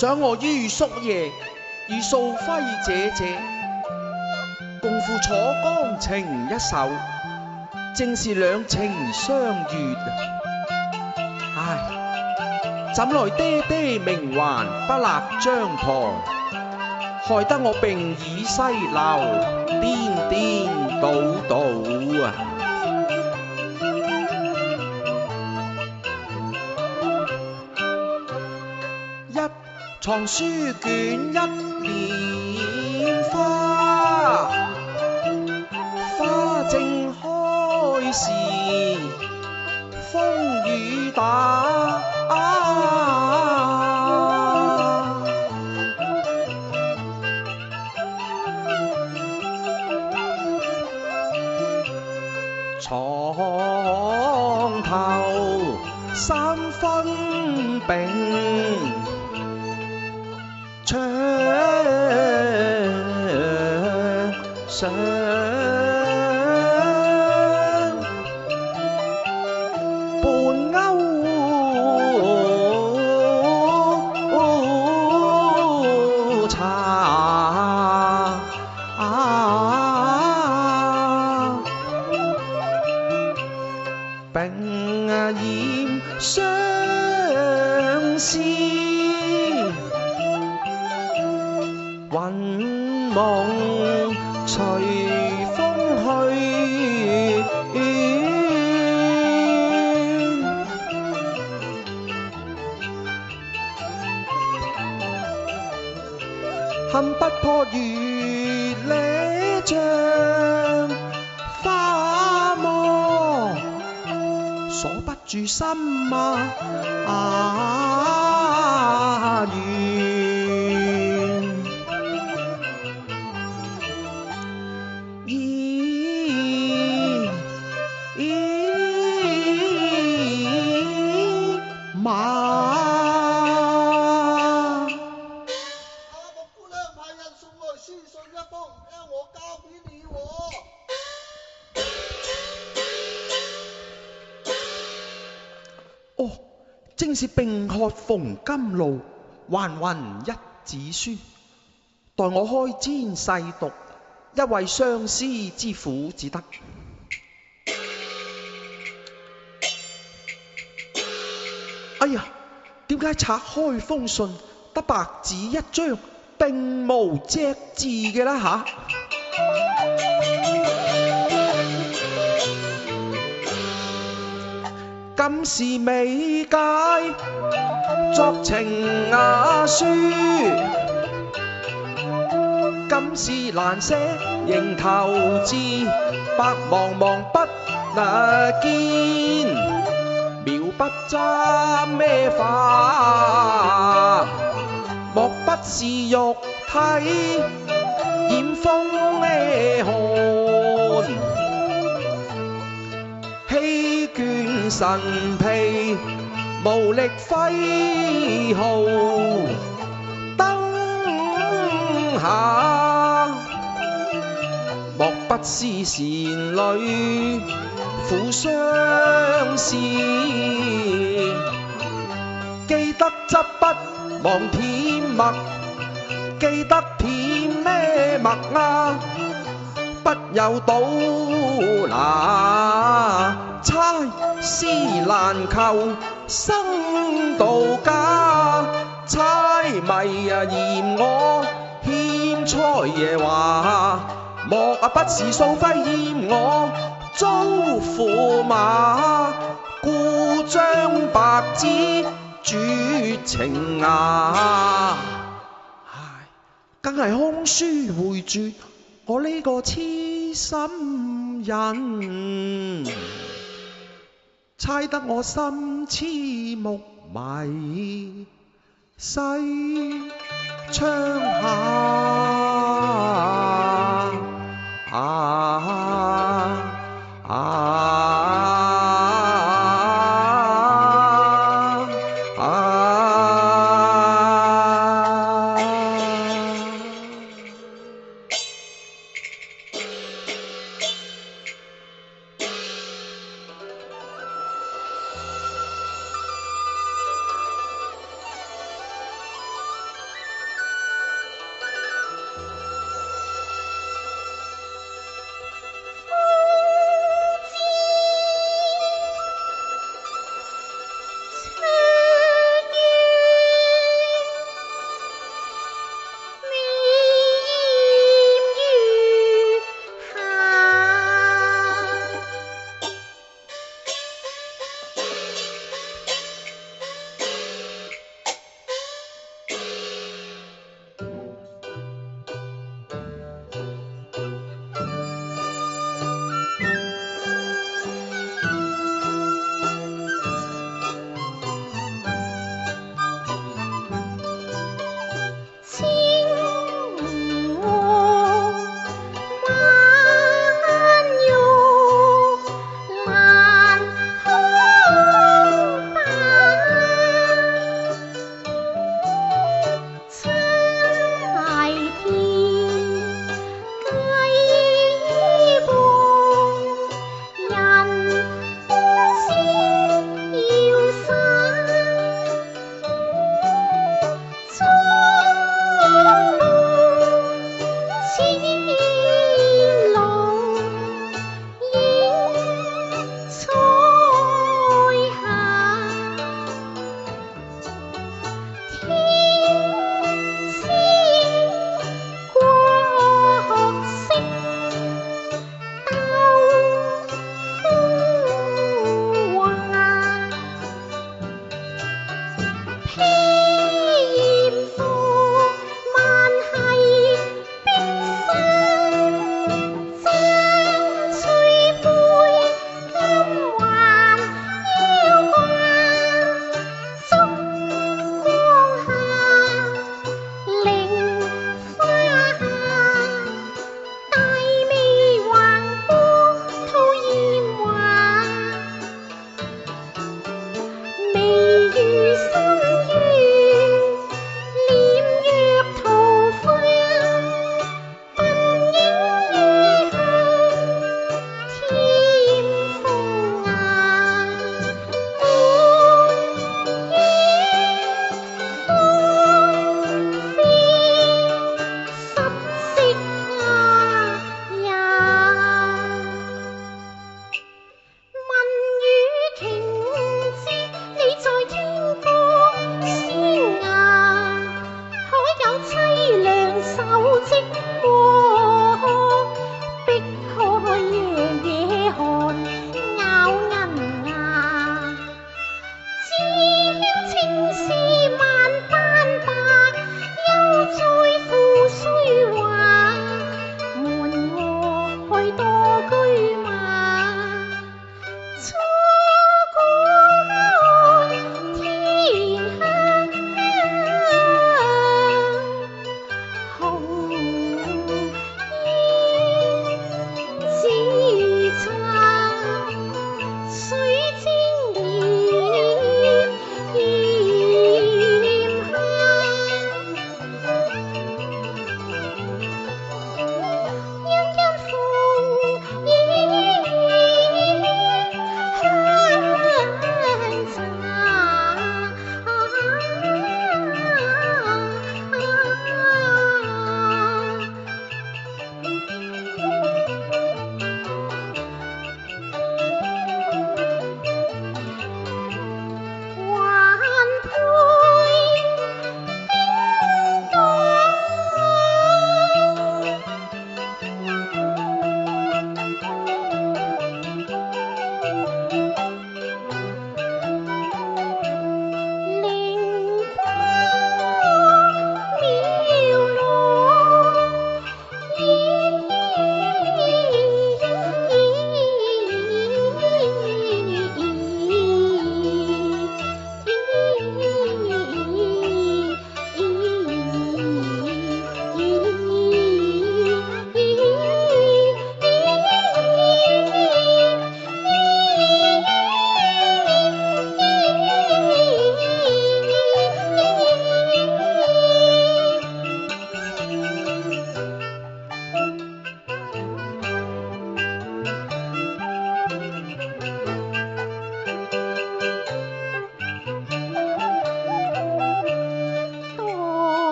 想我于叔爺與素輝姐姐共赴楚江情一首，正是兩情相悅。唉，怎來爹爹命還不立張堂，害得我鬢已西流，顛顛倒倒啊！一藏書卷一蓮花，花正開時風雨打。床頭三分並，牆上半勾茶。並染相思，雲夢隨風去。恨不破如呢像花魔，鎖不住心緣。莫姑娘派人送來書信一封，讓我交俾你喎。哦，正是並喝馮甘露，還雲一紙書，待我開煎細讀，一為相思之苦至得。哎呀，點解拆開封信得白紙一張，並無隻字嘅啦吓？今是未解作情書，今是難寫迎頭字，白茫茫不見，描不揸咩法，莫不是肉體染風咩寒，氣倦神疲無力揮毫，燈下莫不是倩侶苦相思，記得執筆忘填墨，記得填咩墨啊？不有倒拿，猜思難求生道家，猜迷嫌我欠財爺話，莫不是素輝嫌我遭駙馬，故將白紙絕情啊！唉，梗係空書回絕我呢個痴心人，猜得我心痴目迷，西窗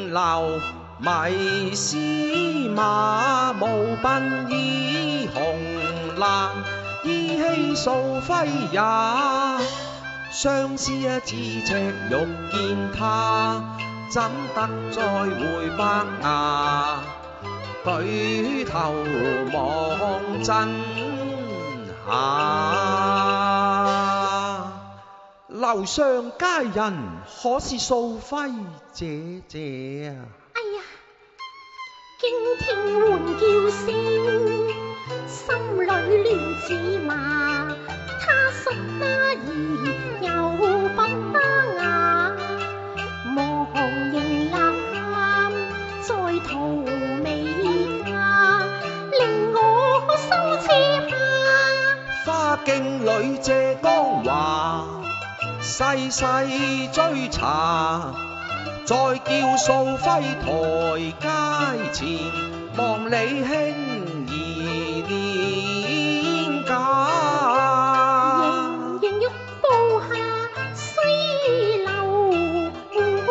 流迷思馬，無鬢衣紅藍，依稀素輝也。相思咫尺欲見他，怎得再會白牙？舉頭望真下，樓上佳人可是素輝姐姐啊？哎呀，驚天喚叫聲，心裏亂似麻。他失他意又不雅，望迎南在荼蘼下，令我心痴怕。花徑裏借光華，細細追查，再叫素輝台階前，望你輕易念假。仍仍欲步下西樓，芳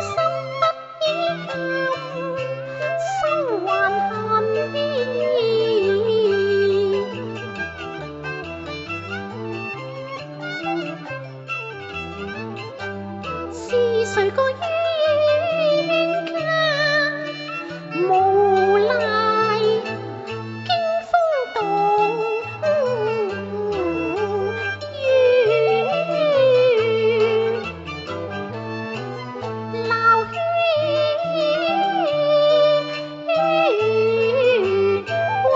心不已憾，心還恨意。是誰個冤家，無賴驚風動雨，鬧喧嘩，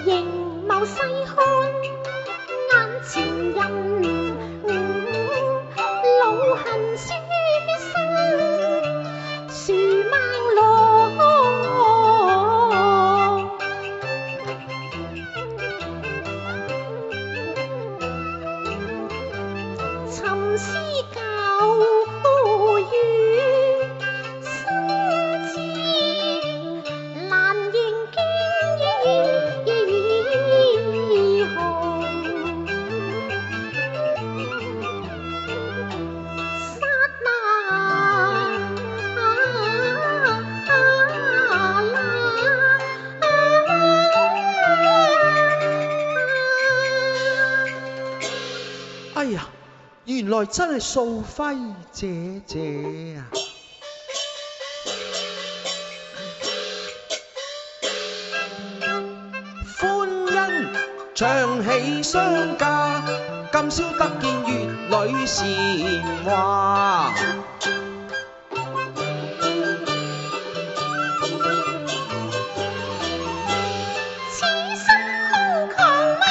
凝眸細看眼前人，老恨書生樹孟郎。沉思舊雨，心知難認經已紅。剎那哎呀，原來真係素輝姐姐啊！歡欣唱起相嫁，今宵得見月裏禪話。此生空狂馬，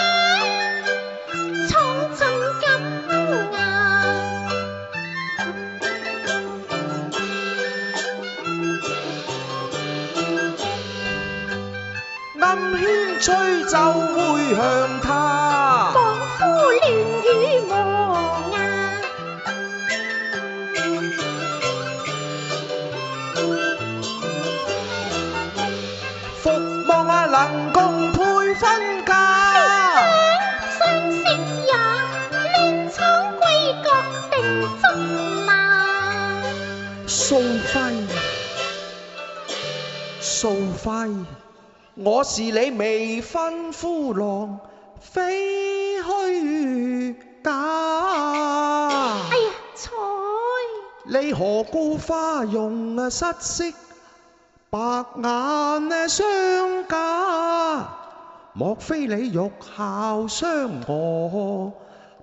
闖進金牙。暗絃吹奏會向他，仿夫亂與磨牙。伏望能共配分家。相識也亂闖歸國定足拿。素輝，素輝，我是你未婚夫郎，非虛假。哎呀，才你何故花容失色，白眼相假？莫非你欲效傷我，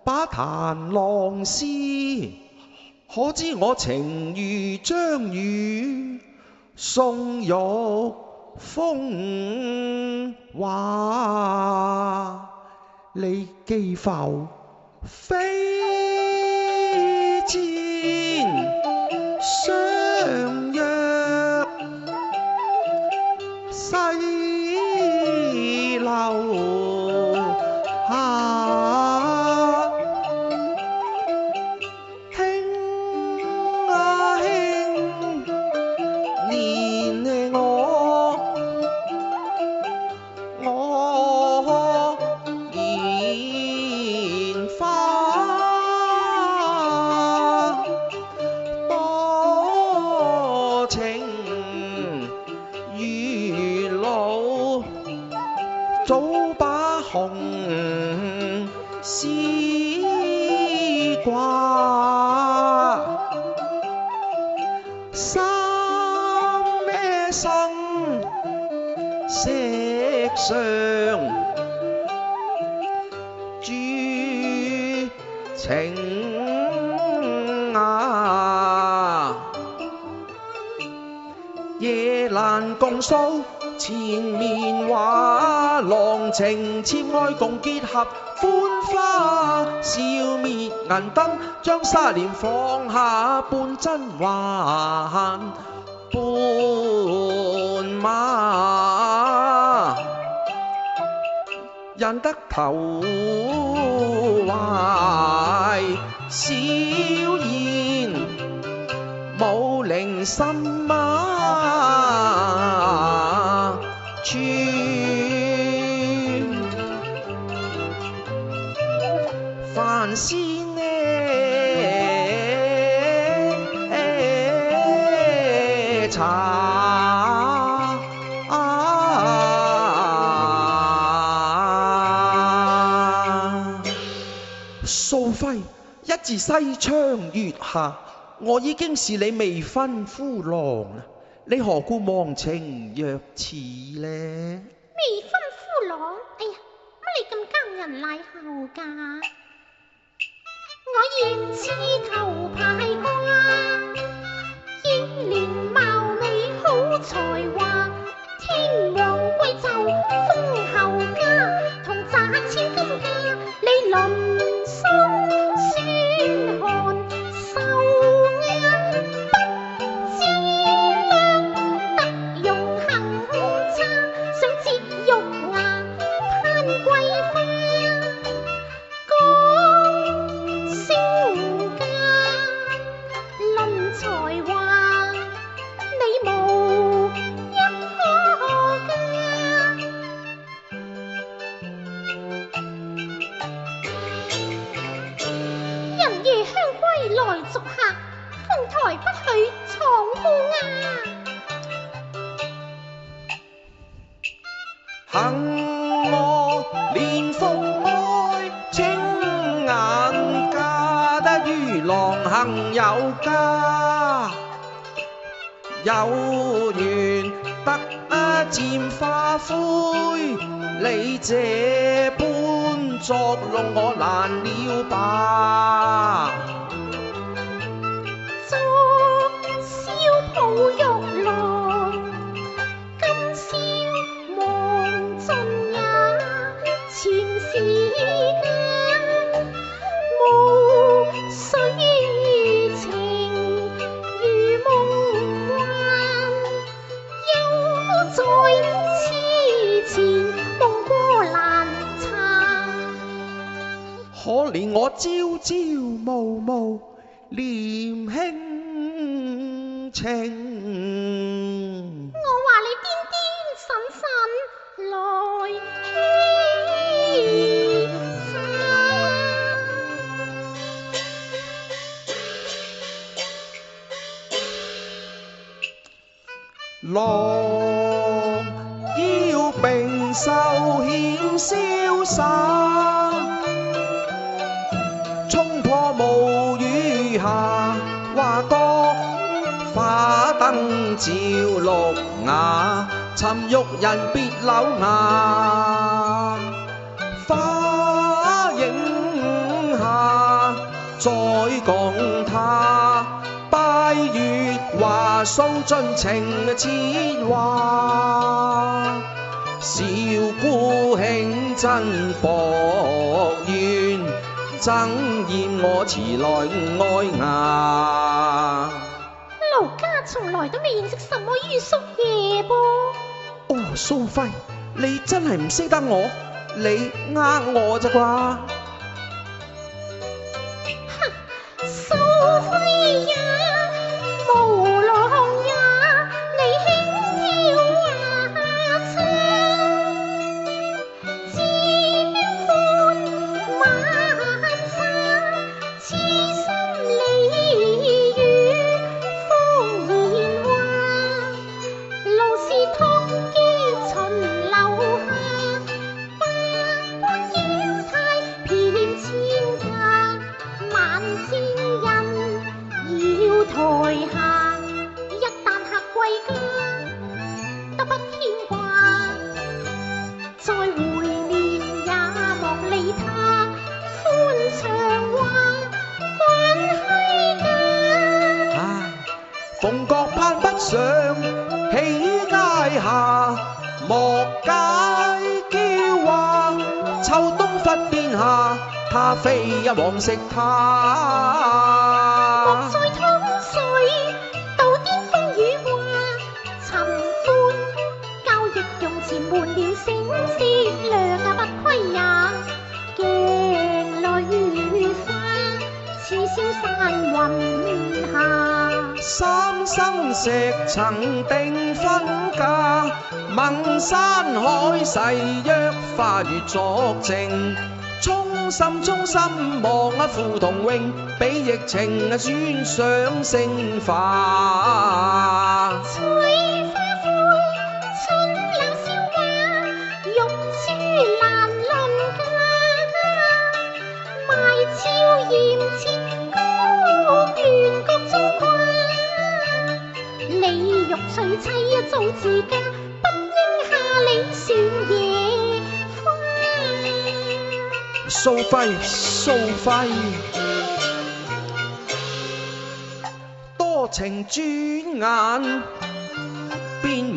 把彈浪絲？可知我情如章魚，送玉風華。你既浮飛濺，相約西樓下。輕啊輕，憐我憐上諸情啊，夜闌共訴纏綿話，郎情妾愛共結合歡花，笑滅銀燈將紗簾放下，半真還半馬，引得投懷笑言，無靈心啊，處凡事呢茶素輝，一自西窗月下，我已經是你未婚夫郎，你何故忘情若此呢？未婚夫郎，哎呀，乜你咁奸人賴後㗎？我艷似頭牌瓜，英年貌美好才華，天王貴胄封後家，同詐千金價，你鄰心酸寒受壓，不知量特用行差，想節玉牙攀桂花，講聲家論才華，你無一可嘉。人夜香閨來續客，鳳台不許藏鋪啊！幸我年復愛青眼，嫁得於郎幸有家，有緣得漸化灰，你這般作弄我難了吧？昨宵抱玉郎，今宵忘盡也前時間，無水情如夢幻，又在痴纏夢過難撐。可憐我朝朝暮暮念輕情。我話你癲癲神神來欺詐。郎要並壽險瀟灑，衝破無雨下，話多花燈照綠瓦，尋玉人別柳芽，花影下再講他，拜月華數盡情切話，少孤卿真薄怨，憎厭我遲來愛牙。奴家從來都未認識什麼于叔爺噃。哦，蘇輝，你真係唔識得我，你呃我咋啩？蘇輝呀，無郎呀，你輕佻華親，自標寬萬山，痴心理與風言話，路是托機巡樓下，百般妖態。下，莫解嬌話。秋冬忽變下，他非一往昔莫他。再湯水，到巔風雨話，尋歡交易用錢換了聲色量不虧也，鏡裏花，似消散雲下。三生石曾定分價，問山海誓約花月作證。衷心望傅同榮，比疫情尊上升華。翠花灰，春冷笑話，玉珠難論價。賣俏艷切高亂各中掛，你欲娶妻做自家，不應下你選野花。蘇輝，多情轉眼變無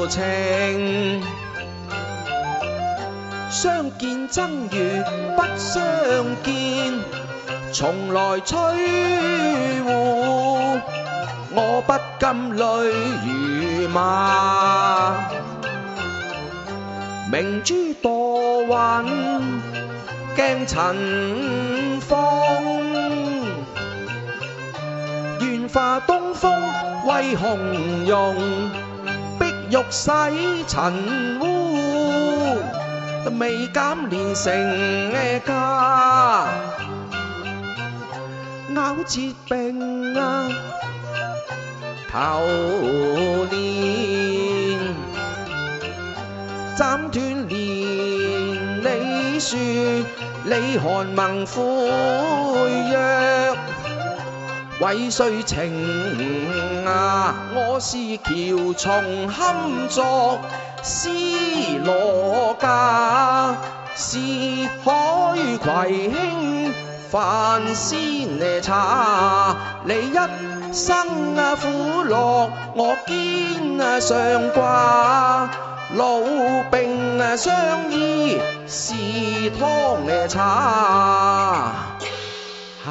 情，相見爭如不相見，從來吹胡，我不甘淚如麻。明珠墮雲，鏡塵風，願化東風為紅容，碧玉洗塵污，未減連成家。咬折並頭連，斬斷連理樹，李韓盟悔約，為誰情我是喬松堪作斯羅家，是海葵興凡仙茶，你一生苦樂，我肩上掛。老病相依是湯茶，唉，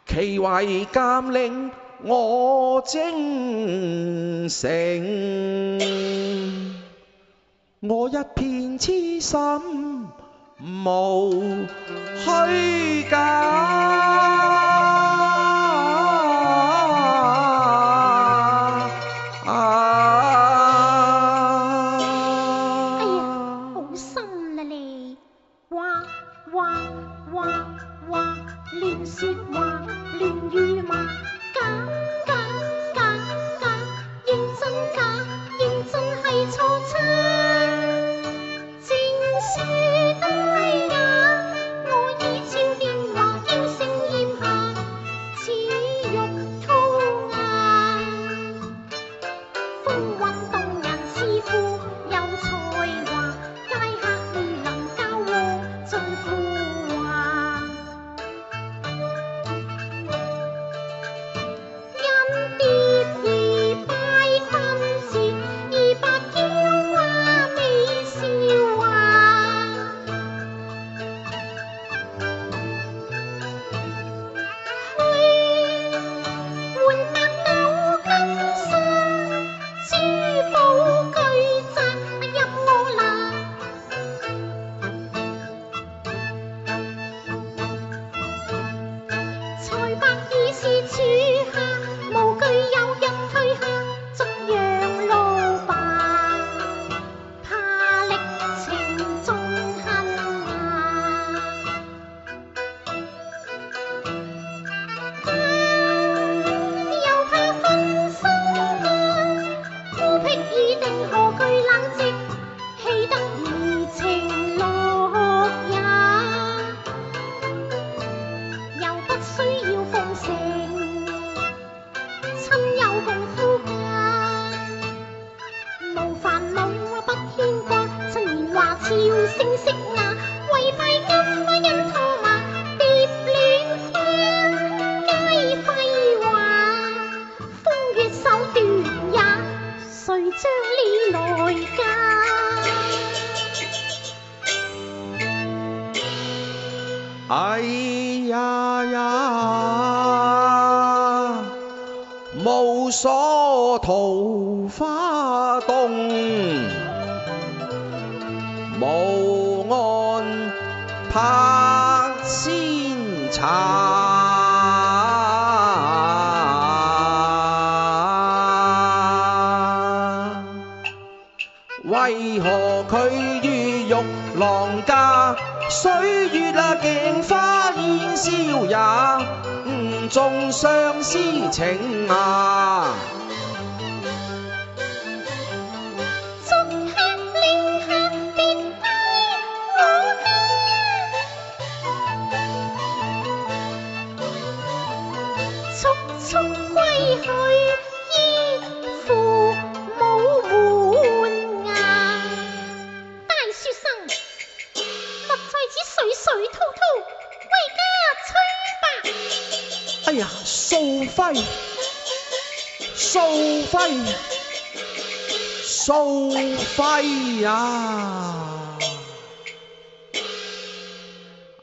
其為鑑令我精誠，我一片痴心無虛假。亂說話，亂語罵，假，認真係錯差。正書低雅，我依照年華應聲咽下，似玉吐牙。風韻動人似富有才華，街客如能交和盡富華。才白已是處下，無懼有人退下，則讓路吧，怕歷情縱恨又怕分身孤僻已定何懼冷靜，氣得怡情樂也。需要奉承，親友共夫家，無煩惱不牽掛，趁年華俏聲色雅，為派金印拖馬，蝶戀花，皆廢話，風月手段也，誰將無所桃花洞，無岸拍仙茶。為何佢於玉郎家，水月鏡花煙消也，誤中相思情啊！逐客令客別歸我家，速速歸去依父母門牙。大學生，莫在此水水滔滔，為家吹白。哎呀，素輝，素輝，素輝啊！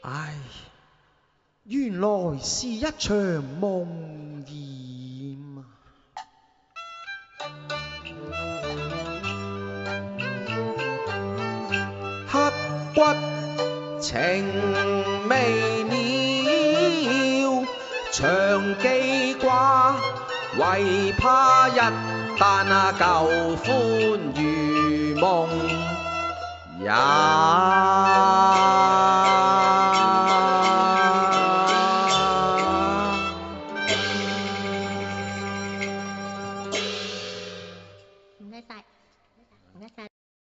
唉，原來是一場夢魘啊！刻骨情未了，長記掛，唯怕一旦舊歡如夢也。